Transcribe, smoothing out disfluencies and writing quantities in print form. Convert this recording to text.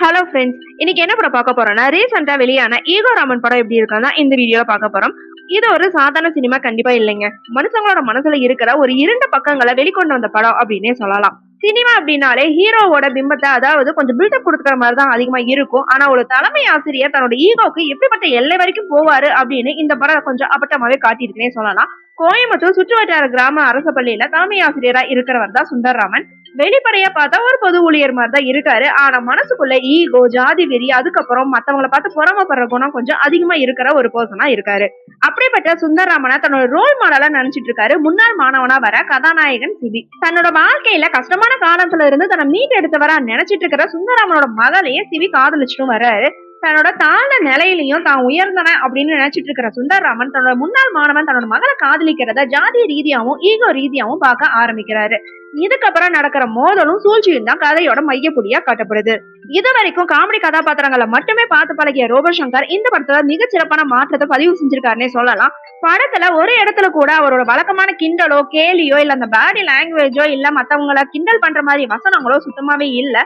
Hello friends, இன்னைக்கு என்ன படம் பார்க்க போறோம்னா, ரீசெண்டா வெளியான ஈகோ ராமன் படம் எப்படி இருக்குன்னா இந்த வீடியோல பார்க்க போறோம். இது ஒரு சாதாரண சினிமா கண்டிப்பா இல்லைங்க. மனுஷங்களோட மனசுல இருக்கிற ஒரு இருண்ட பக்கங்களை வெளிக்கொண்டு வந்த படம் அப்படின்னே சொல்லலாம். சினிமா அப்படின்னாலே ஹீரோவோட பிம்பத்தை அதாவது கொஞ்சம் பில்டப் கொடுக்குற மாதிரி தான் அதிகமா இருக்கும். ஆனா ஒரு தலைமை ஆசிரியர் தன்னோட ஈகோக்கு எப்படிப்பட்ட எல்லை வரைக்கும் போவாரு அப்படின்னு இந்த படம் கொஞ்சம் அப்பட்டமாவே காட்டியிருக்குன்னே சொல்லலாம். கோயம்புத்தூர் சுற்றுவட்டார கிராம அரசு பள்ளியில தலைமை ஆசிரியரா இருக்கிறவர் தான் சுந்தர்ராமன். வெளிப்படையா பார்த்தா ஒரு பொது ஊழியர் மாதிரி தான் இருக்காரு. ஆனா மனசுக்குள்ள ஈகோ, ஜாதி வெறி, அதுக்கப்புறம் மத்தவங்கள பார்த்து பொறாமைப்படுற குணம் கொஞ்சம் அதிகமா இருக்கிற ஒரு பர்சனா இருக்காரு. அப்படிப்பட்ட சுந்தரராமனை தன்னோட ரோல் மாடலா நினைச்சிட்டு இருக்காரு முன்னாள் மாணவனா வர கதாநாயகன் சிவி. தன்னோட வாழ்க்கையில கஷ்டமான காலத்துல இருந்து தன்னை மீட்டெடுத்தவரா நினைச்சிட்டு இருக்கிற சுந்தரராமனோட மகளையே சிவி காதலிச்சுட்டும் வர்றாரு. தன்னோட தாழ்ந்த நிலையிலையும் தான் உயர்ந்தவன் அப்படின்னு நினைச்சிட்டு இருக்கிற சுந்தரராமன் தன்னோட முன்னாள் மாணவன் தன்னோட மகளை காதலிக்கிறத ஜாதி ரீதியாவும் ஈகோ ரீதியாவும் பார்க்க ஆரம்பிக்கிறாரு. இதுக்கப்புறம் நடக்கிற மோதலும் சூழ்ச்சியும் தான் கதையோட மையப்புள்ளியா காட்டப்படுது. இது வரைக்கும் காமெடி கதாபாத்திரங்களை மட்டுமே பார்த்து பழகிய ரோபோ சங்கர் இந்த படத்துல மிகச் சிறப்பான மாற்றத்தை பதிவு செஞ்சிருக்காருன்னே சொல்லலாம். படத்துல ஒரு இடத்துல கூட அவரோட வழக்கமான கிண்டலோ கேலியோ இல்ல அந்த பாடி லாங்குவேஜோ இல்ல மத்தவங்கள கிண்டல் பண்ற மாதிரி வசனங்களோ சுத்தமாவே இல்ல.